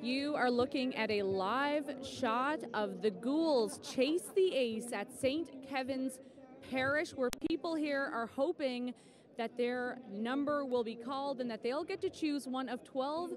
You are looking at a live shot of the Goulds chase the ace at St. Kevin's Parish, where people here are hoping that their number will be called and that they'll get to choose one of 12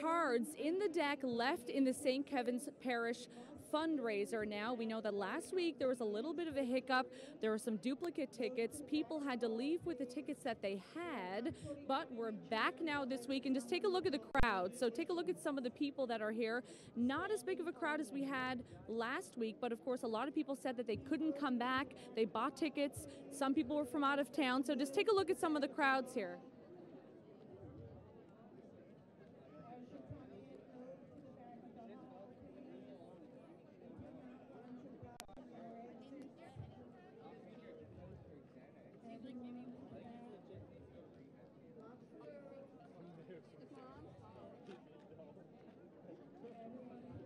cards in the deck left in the St. Kevin's Parish fundraiser. Now, we know that last week there was a little bit of a hiccup. There were some duplicate tickets. People had to leave with the tickets that they had, but we're back now this week. And just take a look at the crowd. So take a look at some of the people that are here. Not as big of a crowd as we had last week, but of course a lot of people said that they couldn't come back. They bought tickets. Some people were from out of town. So just take a look at some of the crowds here.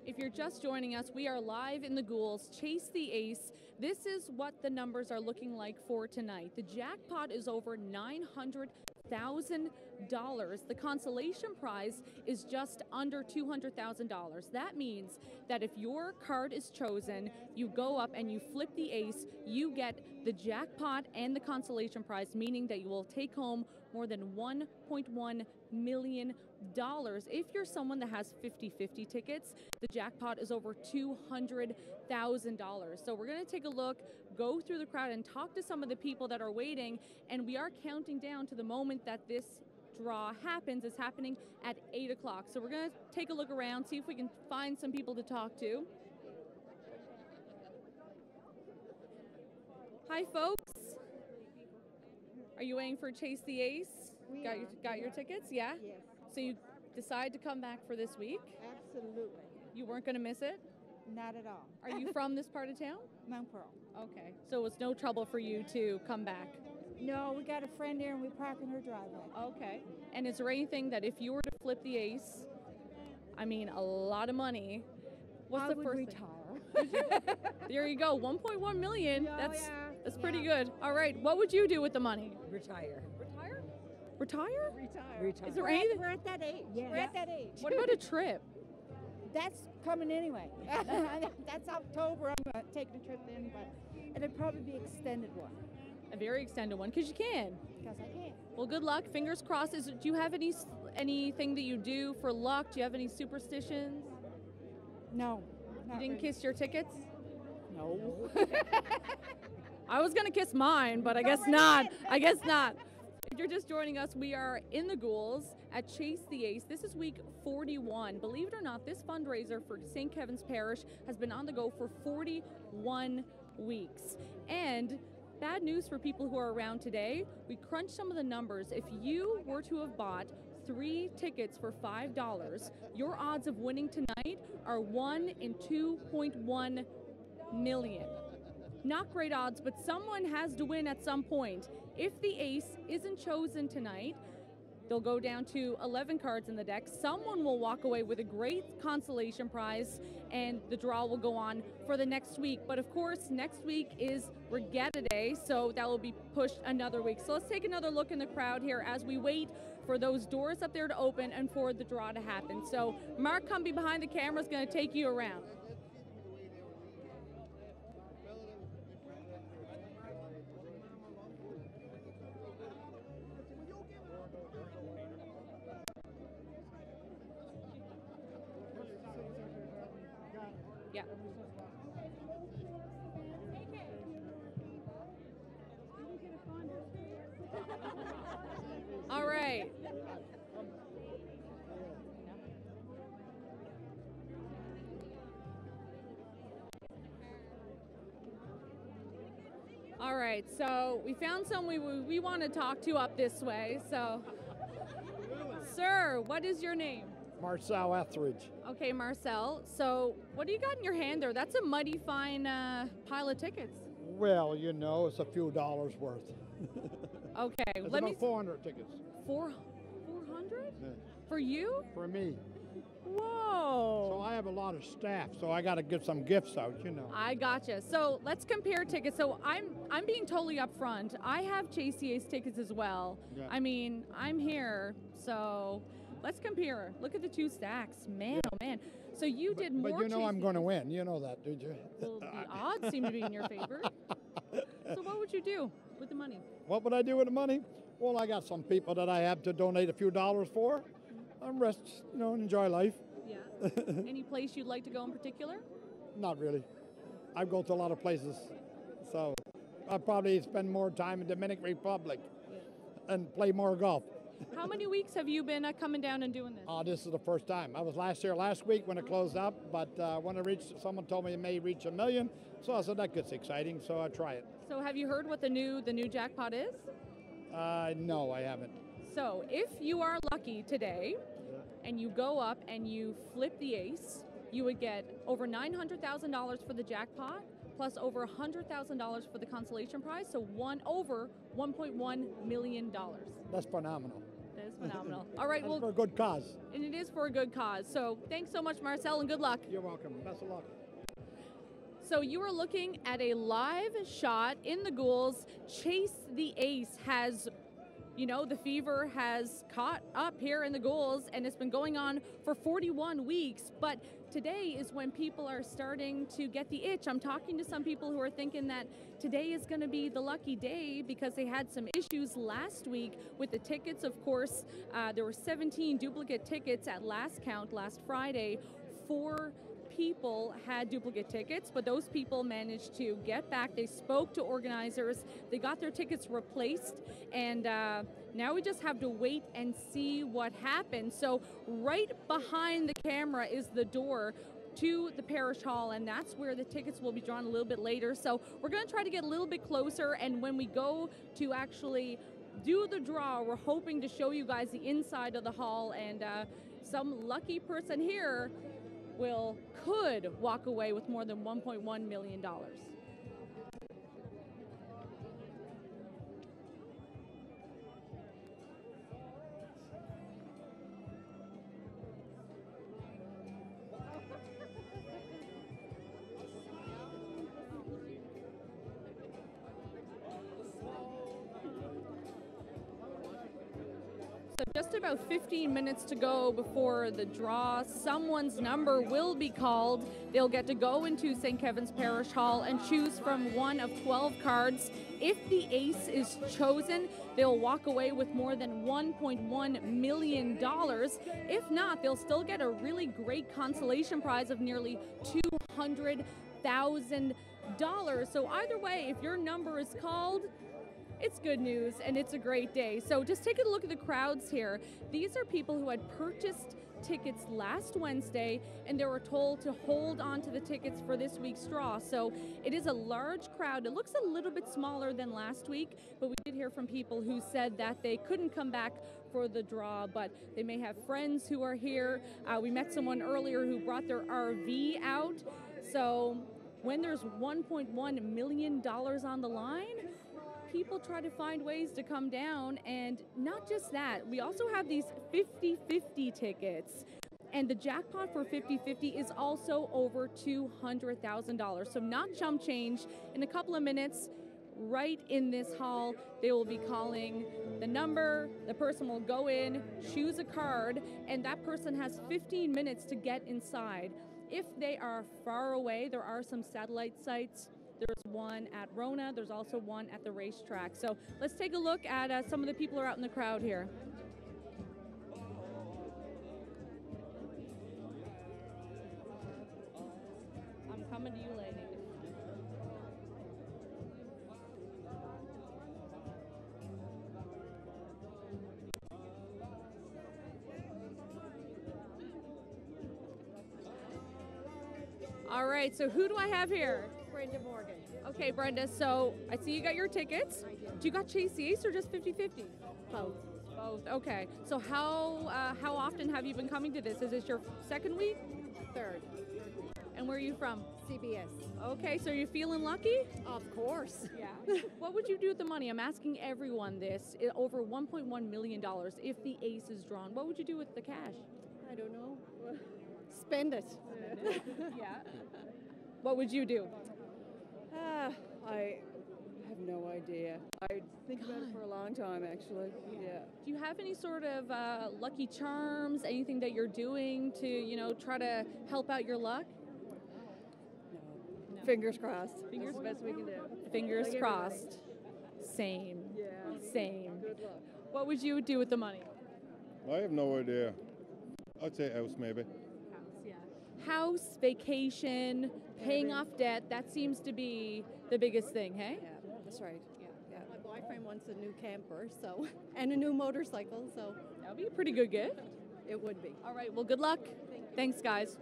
If you're just joining us, we are live in the Goulds, Chase the Ace. This is what the numbers are looking like for tonight. The jackpot is over $900,000. The consolation prize is just under $200,000. That means that if your card is chosen, you go up and you flip the ace, you get the jackpot and the consolation prize, meaning that you will take home more than $1.1 million. If you're someone that has 50-50 tickets, the jackpot is over $200,000. So we're going to take a look, go through the crowd, and talk to some of the people that are waiting. And we are counting down to the moment that this draw happens. It's happening at 8 o'clock. So we're going to take a look around, see if we can find some people to talk to. Hi, folks. Are you waiting for Chase the Ace? Got your tickets? Yeah? Yes. So you decide to come back for this week? Absolutely. You weren't going to miss it? Not at all. Are you from this part of town? Mount Pearl. Okay. So it was no trouble for you to come back? No, we got a friend there and we park in her driveway. Okay. And is there anything that if you were to flip the ace, I mean, a lot of money, what's I the would first retire. There you go, 1.1 million. Oh, That's pretty good. All right, what would you do with the money? Retire. Retire? Retire? Retire. Is there anything? We're at that age. Yeah. We're at that age. What about a trip? That's coming anyway. That's October. I'm taking a trip then, but it'd probably be extended one. A very extended one, because you can. Because I can. Well, good luck. Fingers crossed. Do you have anything that you do for luck? Do you have any superstitions? No. You didn't kiss your tickets? No. I was going to kiss mine, but I guess not. I guess not. If you're just joining us, we are in the Goulds at Chase the Ace. This is week 41. Believe it or not, this fundraiser for St. Kevin's Parish has been on the go for 41 weeks. And bad news for people who are around today, we crunched some of the numbers. If you were to have bought 3 tickets for $5, your odds of winning tonight are 1 in 2.1 million. Not great odds, but someone has to win at some point. If the ace isn't chosen tonight, they'll go down to 11 cards in the deck. Someone will walk away with a great consolation prize, and the draw will go on for the next week. But of course, next week is Regatta Day, so that will be pushed another week. So let's take another look in the crowd here as we wait for those doors up there to open and for the draw to happen. So Mark Cumbie behind the camera is going to take you around. Yeah. All right. All right, so we found someone we want to talk to up this way. So, sir, what is your name? Marcel Etheridge. Okay, Marcel. So what do you got in your hand there? That's a mighty fine pile of tickets. Well, you know, it's a few dollars worth. Okay, It's let about me. 400 tickets 400 Yeah. for you? for me. Whoa. So I have a lot of staff, so I got to get some gifts out, you know. I gotcha. So let's compare tickets. So I'm being totally upfront. I have Chase the Ace tickets as well. Yeah. I mean, I'm here, so Let's compare. Look at the two stacks. Man, oh man. So you did more. But you know chase I'm going to win. You know that, did you? Well, the odds seem to be in your favor. So what would you do with the money? What would I do with the money? Well, I got some people that I have to donate a few dollars for. I'm rest, enjoy life. Yeah. Any place you'd like to go in particular? Not really. I go to a lot of places. So I'll probably spend more time in Dominican Republic and play more golf. How many weeks have you been coming down and doing this? This is the first time. I was last week when it closed up, but when it reached, someone told me it may reach 1 million. So I said, that gets exciting, so I try it. So have you heard what the new jackpot is? No, I haven't. So if you are lucky today and you go up and you flip the ace, you would get over $900,000 for the jackpot, plus over $100,000 for the consolation prize, so over $1.1 million. That's phenomenal. That is phenomenal. All right, well, for a good cause. And it is for a good cause. So thanks so much, Marcel, and good luck. You're welcome. Best of luck. So you are looking at a live shot in the Goulds. Chase the Ace has, the fever has caught up here in the Goulds, and it's been going on for 41 weeks. But today is when people are starting to get the itch. I'm talking to some people who are thinking that today is going to be the lucky day because they had some issues last week with the tickets. Of course, there were 17 duplicate tickets at last count last Friday. 4 people had duplicate tickets, but those people managed to get back. They spoke to organizers. They got their tickets replaced, and now we just have to wait and see what happens. So right behind the camera is the door to the parish hall, and that's where the tickets will be drawn a little bit later. So we're going to try to get a little bit closer, and when we go to actually do the draw, we're hoping to show you guys the inside of the hall, and some lucky person here could walk away with more than $1.1 million. Just about 15 minutes to go before the draw. Someone's number will be called. They'll get to go into St. Kevin's Parish Hall and choose from one of 12 cards. If the ace is chosen, they'll walk away with more than $1.1 million. If not, they'll still get a really great consolation prize of nearly $200,000. So either way, if your number is called, it's good news, and it's a great day. So just take a look at the crowds here. These are people who had purchased tickets last Wednesday, and they were told to hold on to the tickets for this week's draw. So it is a large crowd. It looks a little bit smaller than last week, but we did hear from people who said that they couldn't come back for the draw, but they may have friends who are here. We met someone earlier who brought their RV out. So when there's $1.1 million on the line, people try to find ways to come down. And not just that, we also have these 50-50 tickets, and the jackpot for 50-50 is also over $200,000. So not chump change. In a couple of minutes, right in this hall, they will be calling the number. The person will go in, choose a card, and that person has 15 minutes to get inside. If they are far away, there are some satellite sites. There's one at Rona. There's also one at the racetrack. So let's take a look at some of the people who are out in the crowd here. I'm coming to you, lady. All right, so who do I have here? Brenda Morgan. Okay, Brenda, so I see you got your tickets. Do you got Chase the Ace or just 50-50? Both. Both, okay. So how often have you been coming to this? Is this your second week? Third. And where are you from? CBS. Okay, so you're feeling lucky? Of course. Yeah. What would you do with the money? I'm asking everyone this. Over $1.1 million if the ace is drawn. What would you do with the cash? I don't know. Spend it. Yeah. What would you do? I have no idea. I think about it for a long time, actually. Yeah. Do you have any sort of lucky charms, anything that you're doing to, try to help out your luck? No. Fingers crossed. Fingers That's the best we can do. Fingers Like crossed. Same. Yeah. Same. Good luck. What would you do with the money? I have no idea. I'd say house maybe. House, vacation, paying off debt, that seems to be the biggest thing, hey? Yeah, that's right. Yeah. My boyfriend wants a new camper, so and a new motorcycle, so That would be a pretty good gift. it would be. All right, well, good luck. Thanks, guys.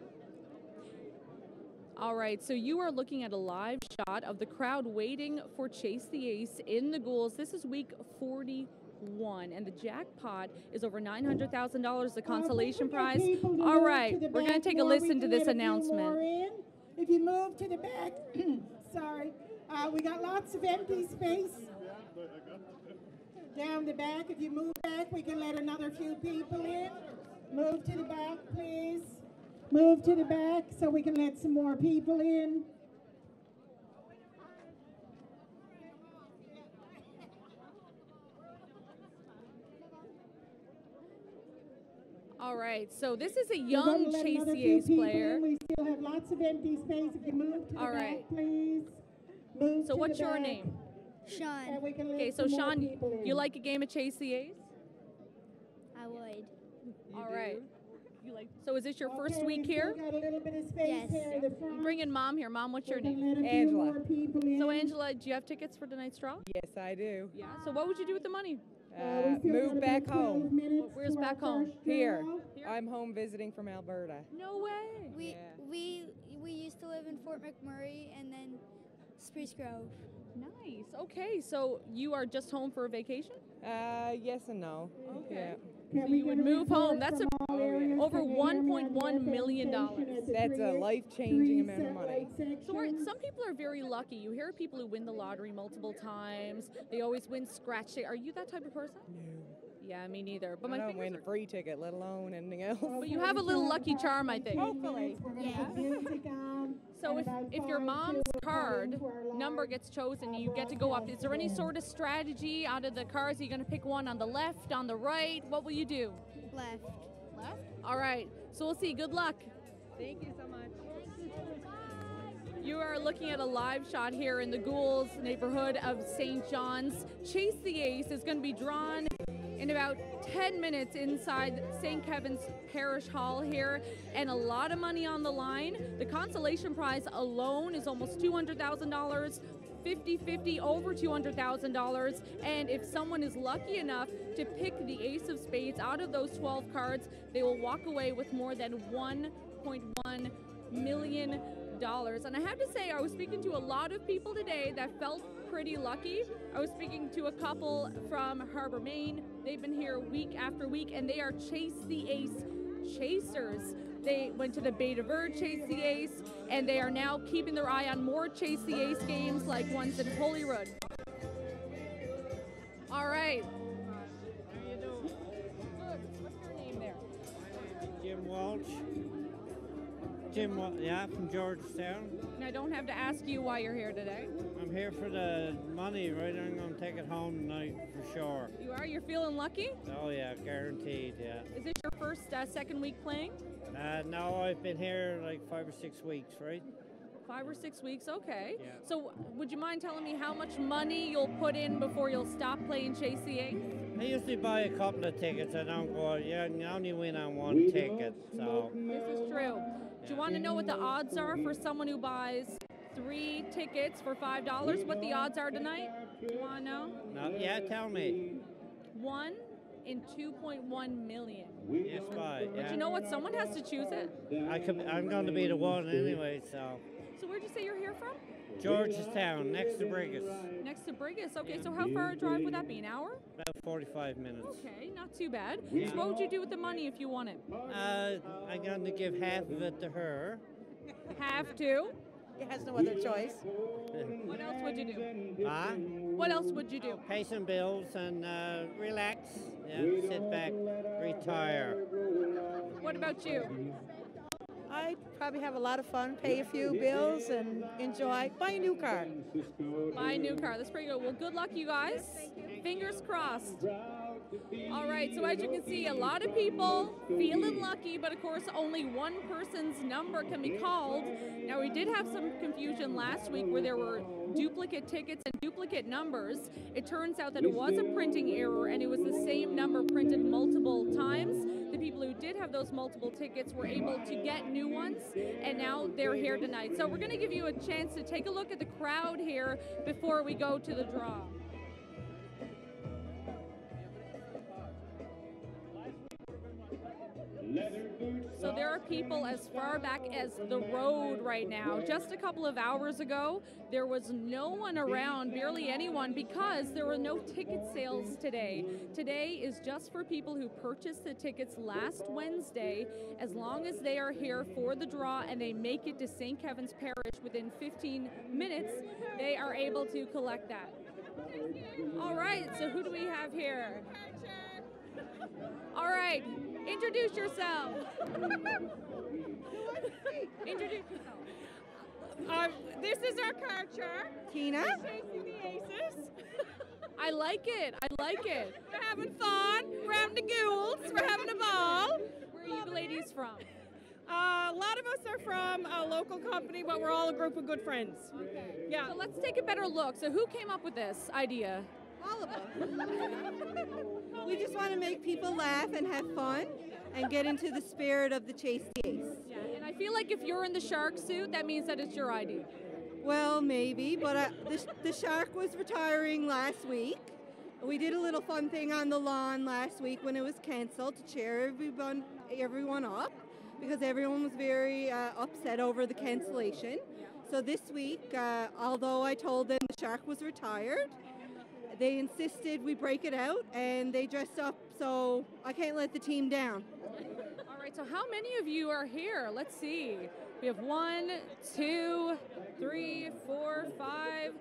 All right, so you are looking at a live shot of the crowd waiting for Chase the Ace in the Goulds. This is week 41, and the jackpot is over $900,000, the consolation prize. All right, we're going to take a listen to this announcement. If you move to the back, sorry, we got lots of empty space. Down the back, if you move back, we can let another few people in. Move to the back, please. Move to the back so we can let some more people in. All right, so this is a young Chase the Ace player. We still have lots of empty space. If you move to the All right. back, please. Move So to what's the your back. name? Sean, And we can let Okay, so some more Sean, people in. you like a game of Chase the Ace? I would. All right. You like? So is this your first Okay, week we here? still got a little bit of space Yes. here in the front. Bring in Mom here. Mom, what's your We can name? let a few Angela. more people in. So Angela, do you have tickets for tonight's draw? Yes, I do. Yeah. So what would you do with the money? We still got Move about back 12 home. minutes Where's to our back home? first Here. draw. I'm home visiting from Alberta. No way. We Yeah. we used to live in Fort McMurray and then Spruce Grove. Nice. Okay, so you are just home for a vacation? Yes and no. Okay. Can So we you would get a move report home. That's from all areas over to the $1.1 area million. representation at the That's a three- life-changing three amount of money. satellite So sections. some people are very lucky. You hear people who win the lottery multiple times. They always win scratch. Are you that type of person? No. Yeah, me neither. But I my don't fingers win a are... free ticket, let alone anything else. But you have a little lucky charm, I think. Hopefully. So if your mom's card number gets chosen, you get to go up. Is there any sort of strategy out of the cards? Are you going to pick one on the left, on the right? What will you do? Left. Left? All right. So we'll see. Good luck. Thank you so much. You are looking at a live shot here in the Goulds neighborhood of St. John's. Chase the Ace is going to be drawn in about 10 minutes inside St. Kevin's Parish Hall here, and a lot of money on the line. The consolation prize alone is almost $200,000. 50-50 over $200,000, and if someone is lucky enough to pick the ace of spades out of those 12 cards, they will walk away with more than $1.1 million. And I have to say, I was speaking to a lot of people today that felt pretty lucky. I was speaking to a couple from Harbor, Maine. They've been here week after week, and they are Chase the Ace chasers. They went to the Beta Verde Chase the Ace, and they are now keeping their eye on more Chase the Ace games like ones in Holyrood. All right. How you doing? Good. What's your name there? Jim Walsh. Yeah, from Georgetown. And I don't have to ask you why you're here today. I'm here for the money, right? I'm going to take it home tonight for sure. You are? You're feeling lucky? Oh, yeah, guaranteed, yeah. Is this your first second week playing? No, I've been here like 5 or 6 weeks, right? 5 or 6 weeks, okay. Yeah. So would you mind telling me how much money you'll put in before you'll stop playing Chase the Ace? I usually buy a couple of tickets. I don't go, yeah, you only win on one ticket, so. This is true. Do you want to know what the odds are for someone who buys 3 tickets for $5? What the odds are tonight? You want to know? No, yeah, tell me. 1 in 2.1 million. Yes, bye. But you know what? Someone has to choose it. I'm going to be the one anyway, so. So where'd you say you're here from? Georgetown, next to Brigus. Next to Brigus. Okay, so how far a drive would that be? An hour? About 45 minutes. Okay, not too bad. So what would you do with the money if you won it? I'm going to give half of it to her. Have to. He has no other choice. What else would you do? Ah? What else would you do? Pay some bills and relax. Yeah, sit back, retire. What about you? I'd probably have a lot of fun, pay a few bills, and enjoy. Buy a new car. Buy a new car. That's pretty good. Well, good luck, you guys. Fingers crossed. All right, so as you can see, a lot of people feeling lucky, but of course only one person's number can be called. Now, we did have some confusion last week where there were duplicate tickets and duplicate numbers. It turns out that it was a printing error and it was the same number printed multiple times. The people who did have those multiple tickets were able to get new ones, and now they're here tonight. So we're going to give you a chance to take a look at the crowd here before we go to the draw. So there are people as far back as the road right now. Just a couple of hours ago, there was no one around, barely anyone, because there were no ticket sales today. Today is just for people who purchased the tickets last Wednesday. As long as they are here for the draw and they make it to St. Kevin's Parish within 15 minutes, they are able to collect that. All right, so who do we have here? All right, introduce yourself. Introduce yourself. This is our card chair. Tina? Chasing the aces. I like it. I like it. We're having fun. We're having the Goulds. We're having a ball. Where are you ladies from? A lot of us are from a local company, but we're all a group of good friends. Okay. Yeah. So let's take a better look. So who came up with this idea? All of us. We just want to make people laugh and have fun and get into the spirit of the Chase the Ace. Yeah, and I feel like if you're in the shark suit, that means that it's your idea. Well, maybe, but the shark was retiring last week. We did a little fun thing on the lawn last week when it was canceled to cheer everyone up because everyone was very upset over the cancellation. So this week, although I told them the shark was retired, they insisted we break it out, and they dressed up, so I can't let the team down. All right, so how many of you are here? Let's see. We have 1, 2, 3, 4, 5,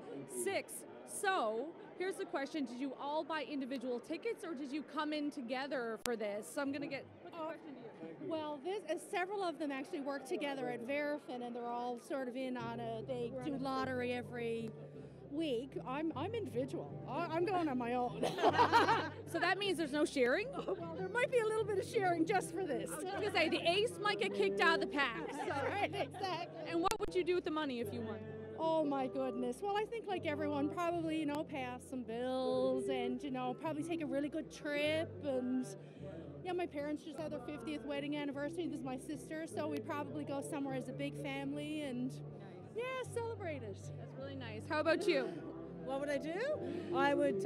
6. So here's the question. Did you all buy individual tickets, or did you come in together for this? So I'm going to put the question to you. Well, several of them actually work together at Verifin, and they're all sort of in on they do lottery every week. I'm individual. I'm going on my own. So that means there's no sharing? Well, there might be a little bit of sharing just for this. I was going to say, the ace might get kicked out of the pack. Right, exactly. And what would you do with the money if you won? Oh my goodness. Well, I think like everyone probably, pay off some bills and, probably take a really good trip. And yeah, my parents just had their 50th wedding anniversary. This is my sister. So we'd probably go somewhere as a big family and celebrate it. That's really nice. How about you? What would I do? I would,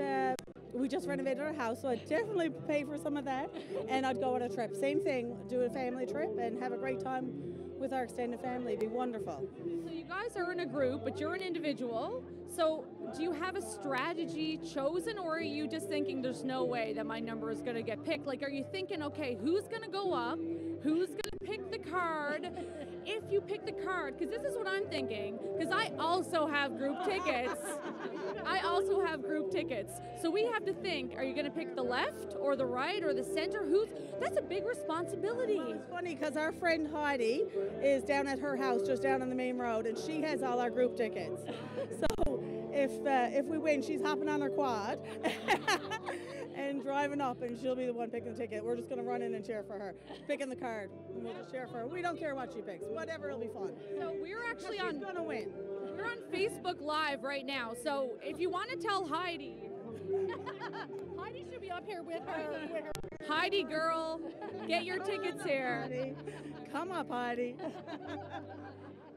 we just renovated our house, so I'd definitely pay for some of that, and I'd go on a trip. Same thing, do a family trip and have a great time with our extended family. It'd be wonderful. So you guys are in a group, but you're an individual. So do you have a strategy chosen, or are you just thinking there's no way that my number is going to get picked? Like, are you thinking, okay, who's going to go up? Who's going to pick the card? If you pick the card, because this is what I'm thinking, because I also have group tickets. So we have to think, are you going to pick the left or the right or the center? That's a big responsibility. Well, it's funny because our friend Heidi is down at her house just down on the main road, and she has all our group tickets. So if we win, she's hopping on her quad and driving up, and she'll be the one picking the ticket. We're just going to run in and cheer for her, picking the card, and we'll just cheer for her. We don't care what she picks. Whatever, it'll be fun. So we're actually she's going to win. We're on Facebook Live right now, so if you want to tell Heidi. Heidi should be up here with her. Heidi, girl, get your tickets here. Heidi. Come up, Heidi.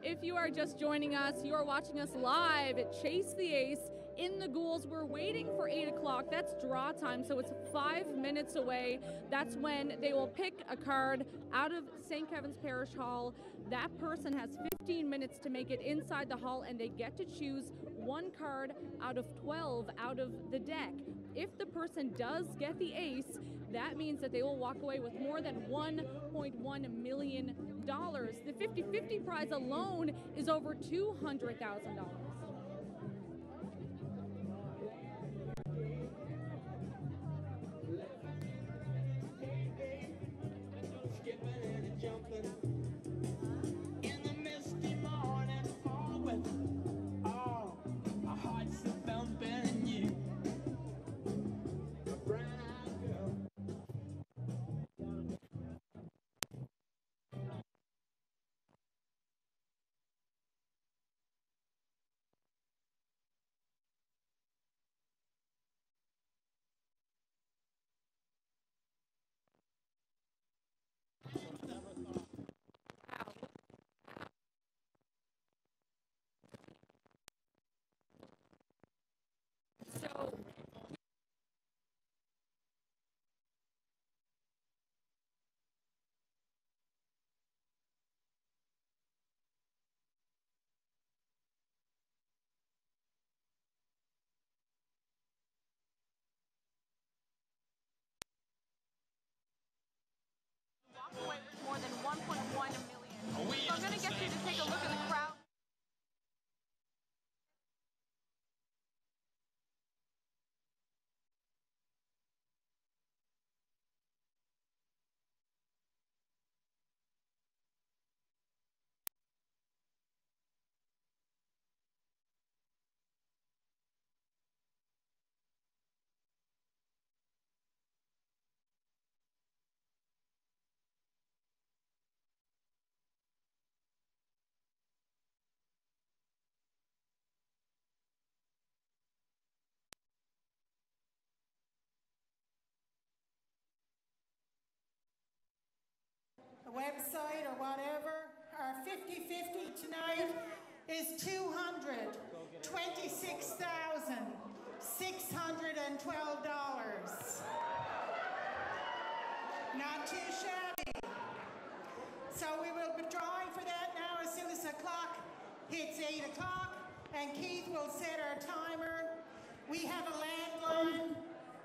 If you are just joining us, you are watching us live at Chase the Ace in the Goulds. We're waiting for 8 o'clock. That's draw time, so it's 5 minutes away. That's when they will pick a card out of St. Kevin's Parish Hall. That person has 15 minutes to make it inside the hall, and they get to choose one card out of 12 out of the deck. If the person does get the ace, that means that they will walk away with more than $1.1 million. The 50-50 prize alone is over $200,000. we're going to get you to take a look at the crowd. The website or whatever, our 50-50 tonight is $226,612. Not too shabby. So we will be drawing for that now as soon as the clock hits 8 o'clock, and Keith will set our timer. We have a landline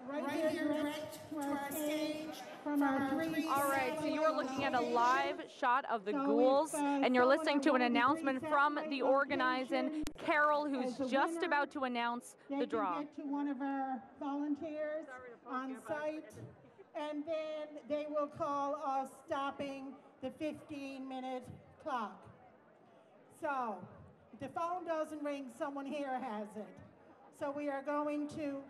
right here direct to our stage. From our three. All right, so you are looking at a live shot of the Goulds, and you're listening to an announcement from the organizing Carol, who's just about to announce the draw. Get to one of our volunteers on site, and then they will call us stopping the 15-minute clock. So if the phone doesn't ring, someone here has it. So we are going to.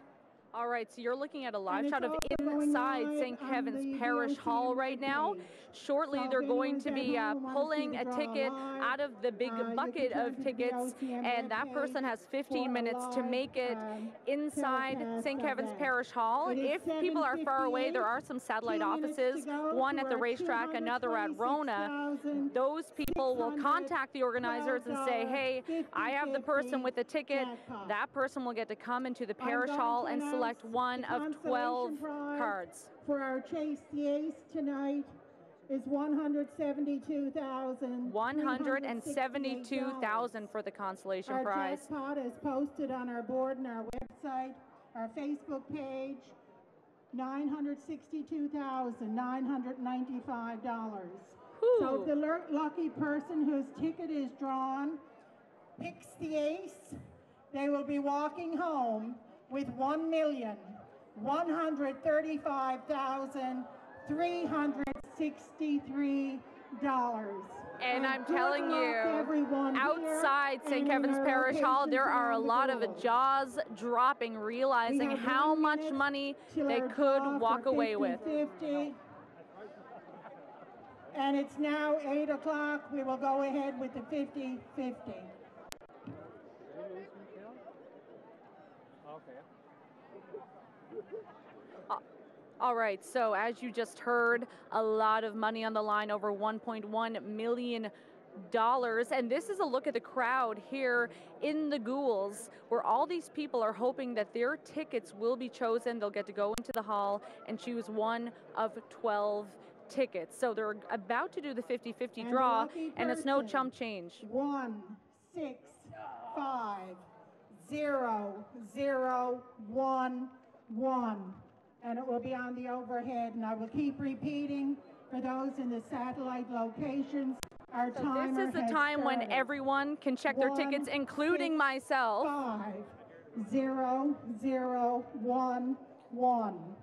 All right, so you're looking at a live shot of inside St. Kevin's Parish Hall right now. Shortly, they're going to be pulling a ticket out of the big bucket of tickets, and that person has 15 minutes to make it inside St. Kevin's Parish Hall. If people are far away, there are some satellite offices, one at the racetrack, another at Rona. Those people will contact the organizers and say, hey, I have the person with the ticket. That person will get to come into the Parish Hall and select one of 12 cards. For our Chase the Ace tonight is $172,000. $172,000 for the consolation prize. Our jackpot is posted on our board and our website, our Facebook page. $962,995. So the lucky person whose ticket is drawn picks the ace. They will be walking home with $1,135,363. And I'm telling you, outside St. Kevin's Parish Hall, there are a lot of jaws dropping, realizing how much money they could walk away with. And it's now 8 o'clock. We will go ahead with the 50-50. All right, so as you just heard, a lot of money on the line, over $1.1 million. And this is a look at the crowd here in the Goulds, where all these people are hoping that their tickets will be chosen. They'll get to go into the hall and choose one of 12 tickets. So they're about to do the 50-50 draw, and it's no chump change. 1 6 5 0 0 1 1. And it will be on the overhead, and I will keep repeating for those in the satellite locations. Our timer this is the time when everyone can check their tickets, including myself. 5 0 0 1 1.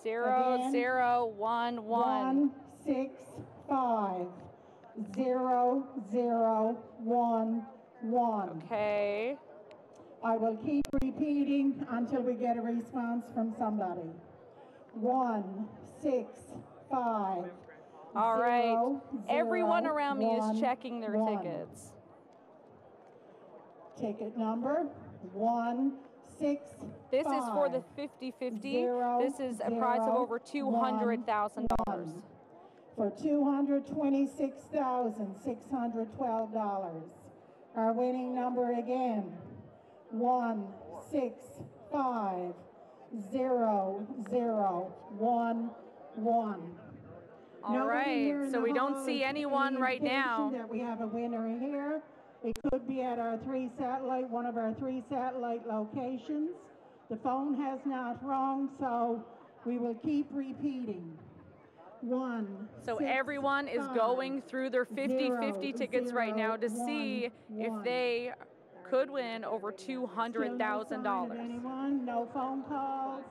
0 0 1 1. 6 5 0 0 1 1. Okay. I will keep repeating until we get a response from somebody. 1 6 5. All right. Everyone around me is checking their tickets. Ticket number 1 6 This is for the 50-50. This is a prize of over $200,000. For $226,612. Our winning number again, 1 6 5 0 0 1 1. All right, so we don't see anyone right now. That we have a winner here. It could be at our one of our three satellite locations. The phone has not rung, so we will keep repeating. So everyone is going through their 50-50 tickets right now to see if they could win over $200,000. Anyone? No phone calls.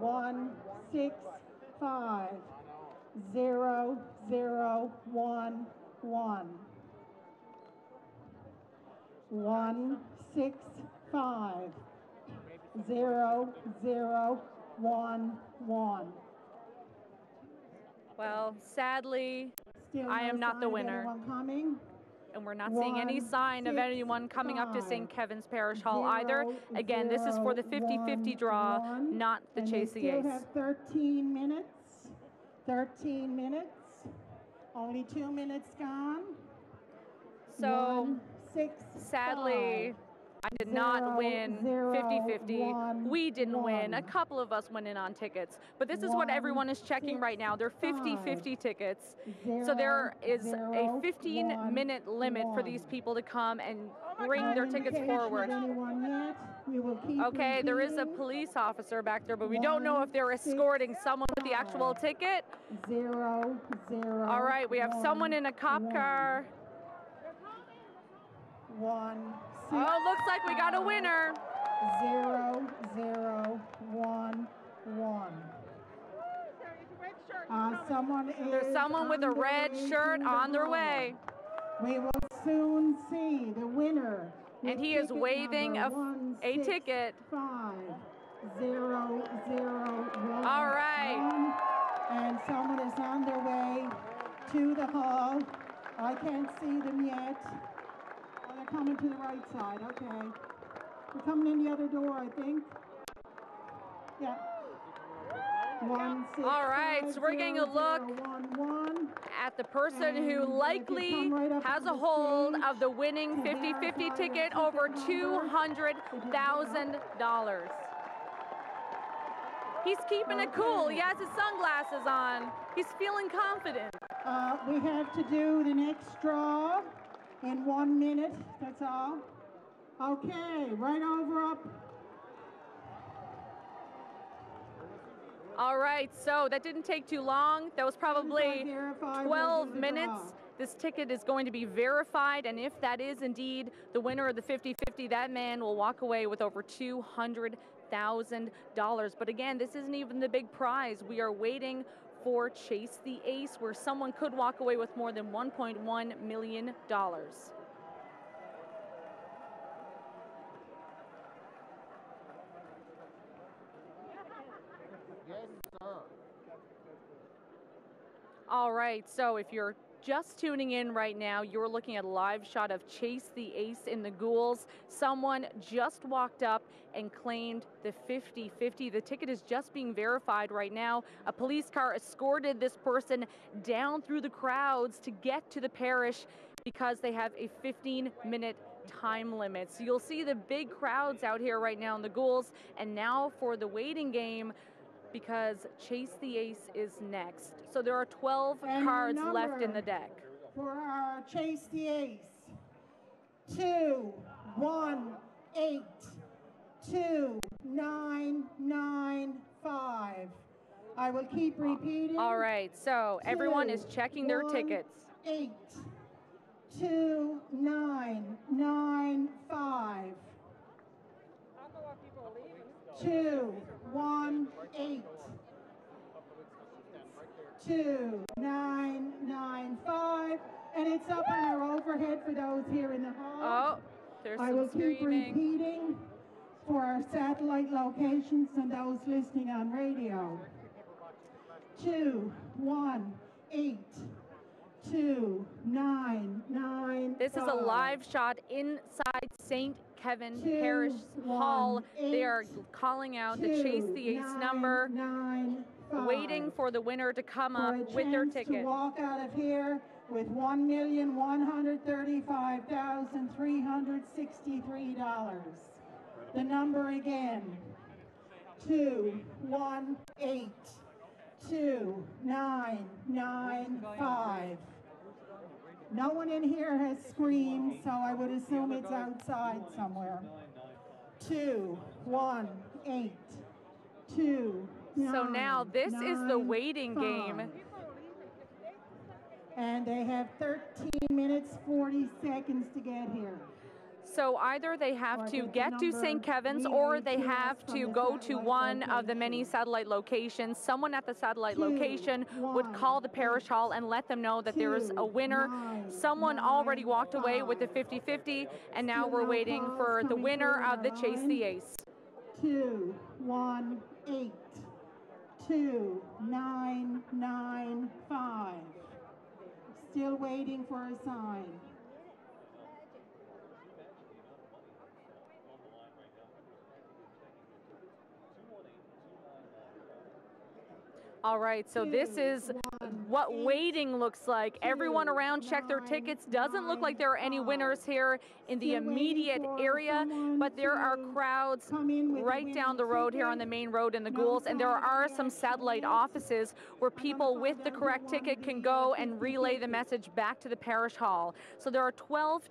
165-0011. 165-0011. Well, sadly, Still I am no not the sign of winner. anyone coming. And we're not seeing any sign of anyone coming up to St. Kevin's Parish Hall either. 0, Again, this is for the 50-50 draw, 1, not the and Chase they the still Ace. have 13 minutes. 13 minutes. Only 2 minutes gone. So, 6, sadly, I did not win 50-50. We didn't win. A couple of us went in on tickets. But this is what everyone is checking right now. They're 50-50 tickets. So there is a 15-minute limit for these people to come and bring their tickets forward. Okay, there is a police officer back there, but we don't know if they're escorting someone with the actual ticket. 0, 0. All right, we have someone in a cop car. 1, 6. Oh, looks like we got a winner. 0, 0, 1, 1. There's someone with a red shirt on their way. We will soon see the winner. And he is waving a ticket. 5, 0, 0, 1. All right. And someone is on their way to the hall. I can't see them yet. Oh, they're coming to the right side. Okay. They're coming in the other door, I think. Yeah. 1, 6, all right, 5, so we're getting a 0, look 1, 1. at the person And who likely has a hold of the winning 50-50 ticket over $200,000. He's keeping it cool. He has his sunglasses on. He's feeling confident. We have to do the next draw in 1 minute. That's all. Okay, right over up. All right, so that didn't take too long. That was probably 12 minutes. This ticket is going to be verified, and if that is indeed the winner of the 50-50, that man will walk away with over $200,000. But again, this isn't even the big prize. We are waiting for Chase the Ace, where someone could walk away with more than $1.1 million. All right, so if you're just tuning in right now, you're looking at a live shot of Chase the Ace in the Goulds. Someone just walked up and claimed the 50-50. The ticket is just being verified right now. A police car escorted this person down through the crowds to get to the parish because they have a 15-minute time limit. So you'll see the big crowds out here right now in the Goulds. And now for the waiting game, because Chase the Ace is next. So there are 12 cards left in the deck. For our Chase the Ace, 2182995. I will keep repeating. All right, so everyone is checking their tickets. 2182995. 218 2995, and it's up on our overhead for those here in the hall. Oh, there's some I will keep screaming. repeating for our satellite locations and those listening on radio. 2182995. This is a live shot inside St. Kevin Parish Hall. They are calling out the Chase the Ace number, waiting for the winner to come up with their ticket. To walk out of here with $1,135,363. The number again, 2182995. No one in here has screamed, so I would assume it's outside somewhere. 2182995. So now this is the waiting game. And they have 13 minutes, 40 seconds to get here. So either they have to get to St. Kevin's or they have to go to one of the many satellite locations. Someone at the satellite location would call the parish hall and let them know that there is a winner. Someone already walked away with the 50-50, and now we're waiting for the winner of the Chase the Ace. 218 2995. Still waiting for a sign. All right, so this is what waiting looks like. Everyone around checked their tickets. Doesn't look like there are any winners here in the immediate area, but there are crowds right down the road here on the main road in the Goulds, and there are some satellite offices where people with the correct ticket can go and relay the message back to the parish hall. So there are 12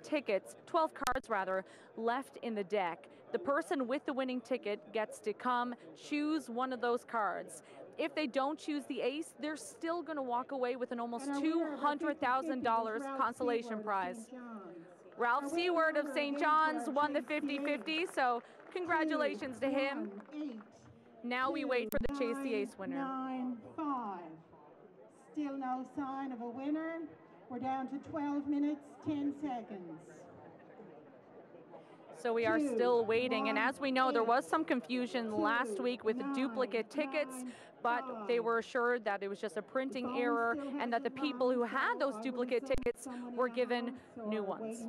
cards rather, left in the deck. The person with the winning ticket gets to come choose one of those cards. If they don't choose the ace, they're still going to walk away with an almost $200,000 consolation prize. Ralph Seward of St. John's won the 50-50, so congratulations to him. Now we wait for the Chase the Ace winner. 9-5. Still no sign of a winner. We're down to 12 minutes, 10 seconds. So we are still waiting, and as we know, there was some confusion last week with the duplicate tickets, but they were assured that it was just a printing error and that the people who had those duplicate tickets were given new ones.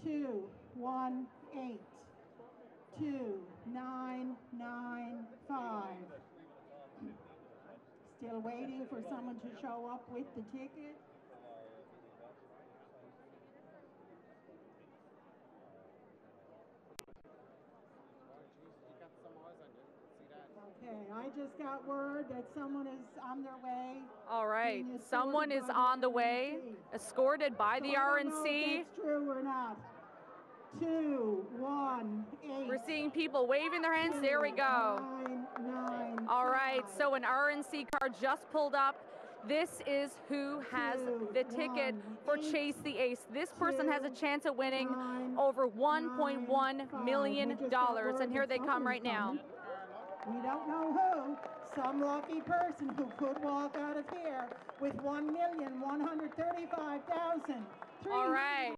218 2995. Still waiting for someone to show up with the ticket. Okay, I just got word that someone is on their way. All right, someone is on the way, escorted by the RNC. If that's true or not. 218. We're seeing people waving their hands. There we go. 995. All right, so an RNC car just pulled up. This is who has the ticket for Chase the Ace. This person has a chance at winning over $1.1 million, and here they come right now. We don't know who. Some lucky person who could walk out of here with $1,135,000. All right,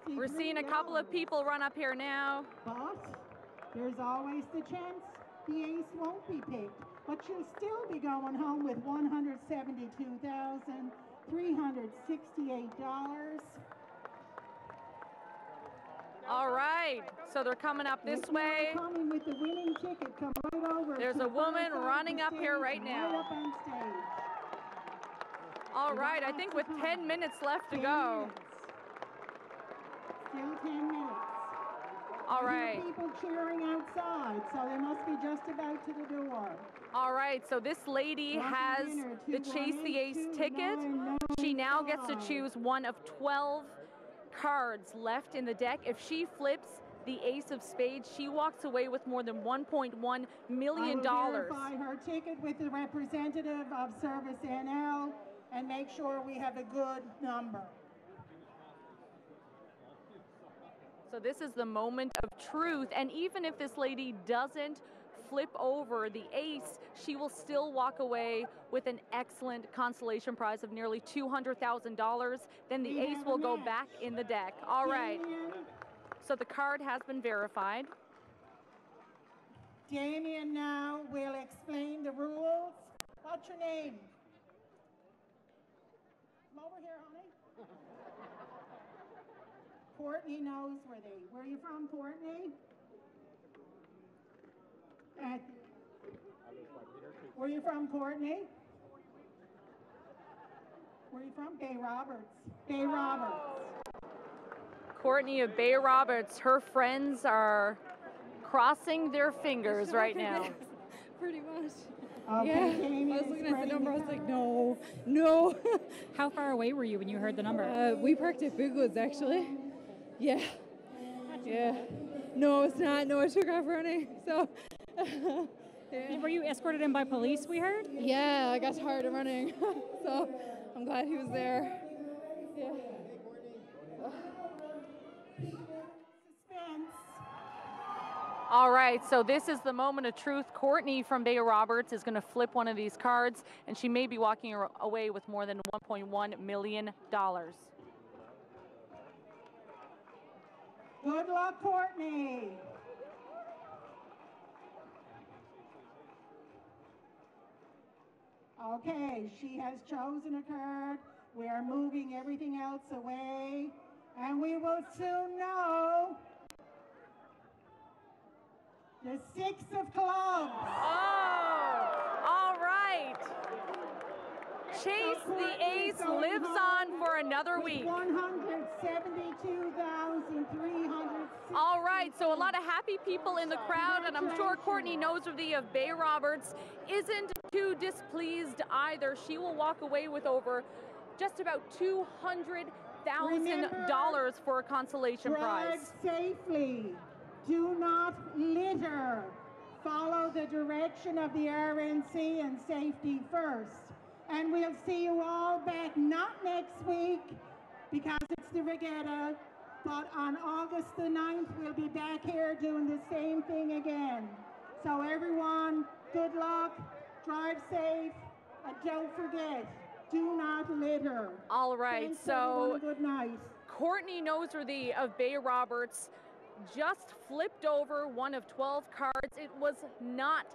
we're seeing a couple of people run up here now. But there's always the chance the ace won't be picked. But you'll still be going home with $172,368. All right, so they're coming up this way. Coming with the winning ticket, come right over. There's a woman running up here right now. Right up on stage. All right, I think with 10 minutes left to go. Still 10 minutes. All right. People cheering outside, so they must be just about to the door. All right, so this lady has the Chase the Ace ticket. She now gets to choose one of 12 cards left in the deck. If she flips the ace of spades, she walks away with more than $1.1 million. I will verify her ticket with the representative of CBC NL and make sure we have a good number. So this is the moment of truth, and even if this lady doesn't flip over the ace, she will still walk away with an excellent consolation prize of nearly $200,000. Then the ace will go back in the deck. All right. So the card has been verified. Damien now will explain the rules. What's your name? Come over here, honey. Courtney knows where you from, Courtney? Where you from, Courtney? Where you from? Bay Roberts. Bay Roberts. Courtney of Bay Roberts, her friends are crossing their fingers right now. Pretty much. Okay, yeah, I was looking at the number, I was like, no. How far away were you when you heard the number? We parked at Goulds, actually. Yeah. Yeah. No, it's not. No, I took off running. So, Were you escorted in by police, we heard? Yeah, I got tired of running, so I'm glad he was there. Yeah. All right, so this is the moment of truth. Courtney from Bay Roberts is going to flip one of these cards, and she may be walking away with more than $1.1 million. Good luck, Courtney. Okay, she has chosen a card. We are moving everything else away, and we will soon know the 6 of clubs. Oh, all right. Chase the Ace lives on for another week. 172,300. All right, so a lot of happy people in the crowd, and I'm sure Courtney Noseworthy of Bay Roberts isn't too displeased either. She will walk away with over just about $200,000 for a consolation prize. Drive safely. Do not litter. Follow the direction of the RNC and safety first. And we'll see you all back, not next week, because it's the regatta, but on August the 9th, we'll be back here doing the same thing again. So everyone, good luck, drive safe, and don't forget, do not litter. All right, Thanks, so everyone. Good night. Courtney Noseworthy of Bay Roberts just flipped over one of 12 cards. It was not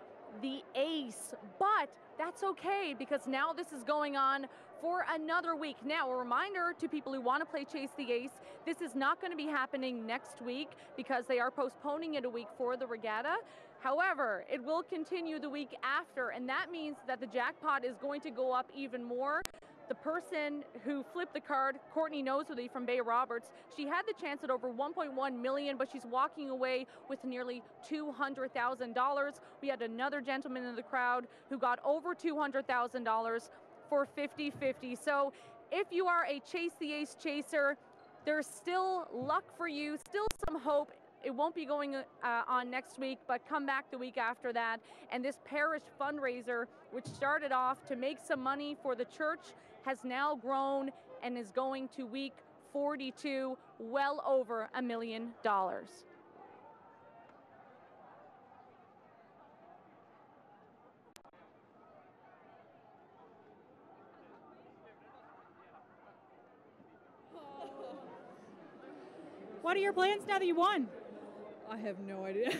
the ace, but that's okay because now this is going on for another week. Now, a reminder to people who want to play Chase the Ace, this is not going to be happening next week because they are postponing it a week for the regatta. However, it will continue the week after, and that means that the jackpot is going to go up even more. The person who flipped the card, Courtney Noseworthy from Bay Roberts, she had the chance at over $1.1 million, but she's walking away with nearly $200,000. We had another gentleman in the crowd who got over $200,000 for 50-50. So if you are a Chase the Ace chaser, there's still luck for you, still some hope. It won't be going on next week, but come back the week after that. And this parish fundraiser, which started off to make some money for the church, has now grown and is going to week 42, well over $1 million. What are your plans now that you won? I have no idea.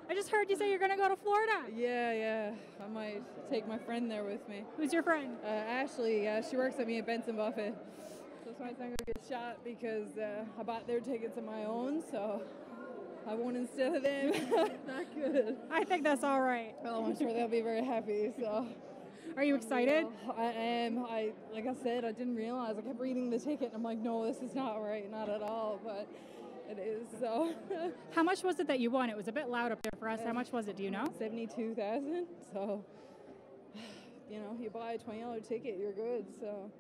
I just heard you say you're going to go to Florida. Yeah. I might take my friend there with me. Who's your friend? Ashley. She works at me at Benson Buffet. So it's my son going to get shot because I bought their tickets on my own, so I won instead of them. Not good. I think that's all right. Oh, I'm sure they'll be very happy. So, are you excited? I am. Like I said, I didn't realize. I kept reading the ticket, and I'm like, no, this is not right, not at all. But it is, so. How much was it that you won? It was a bit loud up there for us. How much was it? Do you know? $72,000. So, you buy a $20 ticket, you're good. So,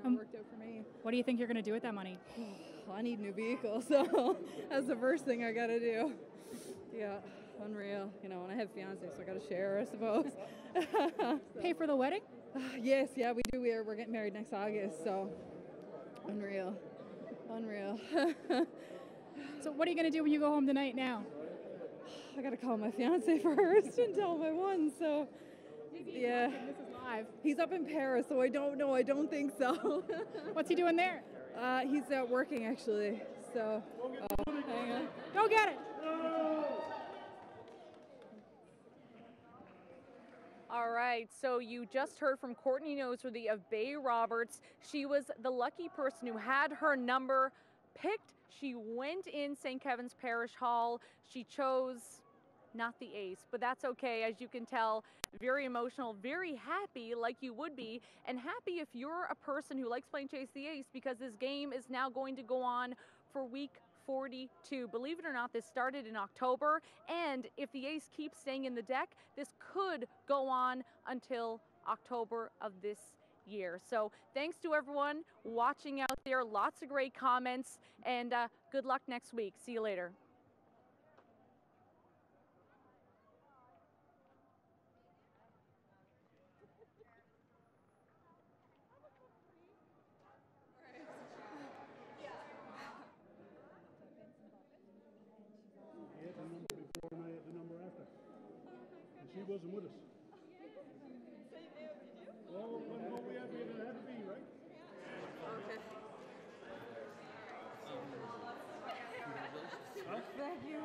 it worked out for me. What do you think you're going to do with that money? I need a new vehicle, so that's the first thing I got to do. Yeah, unreal. And I have a fiance, so I got to share, I suppose. Pay for the wedding? Yes, yeah, we do. We're getting married next August, so unreal. So what are you going to do when you go home tonight now? I got to call my fiance first and tell him I won, so yeah. This is live. He's up in Paris, so I don't know. I don't think so. What's he doing there? He's out working, actually, so hang on. Go get it. All right, so you just heard from Courtney Noseworthy of Bay Roberts. She was the lucky person who had her number picked. She went in St. Kevin's Parish Hall. She chose not the ace, but that's okay. As you can tell, very emotional, very happy like you would be, and happy if you're a person who likes playing Chase the Ace because this game is now going to go on for week 42. Believe it or not, this started in October, and if the ace keeps staying in the deck, this could go on until October of this year. So thanks to everyone watching out there. Lots of great comments, and good luck next week. See you later. wasn't with us. Well, we had to be, right? Okay. Thank you.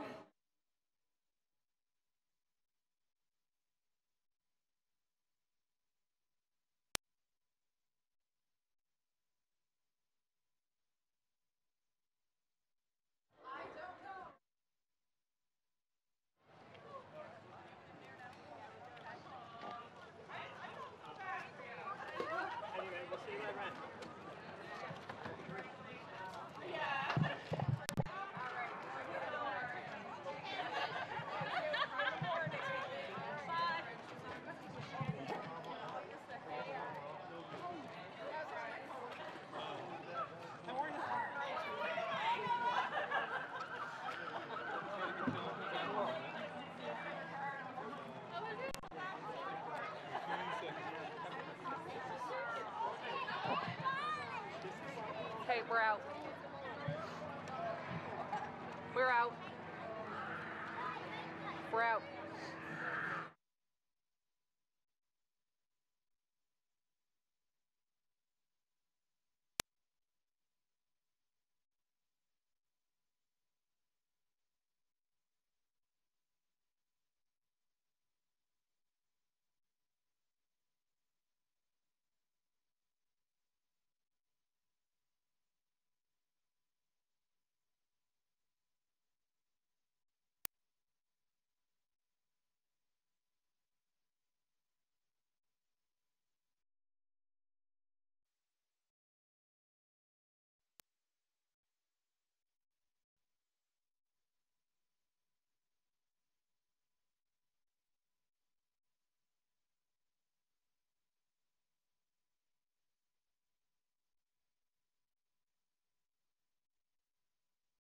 Okay, we're out. We're out. We're out.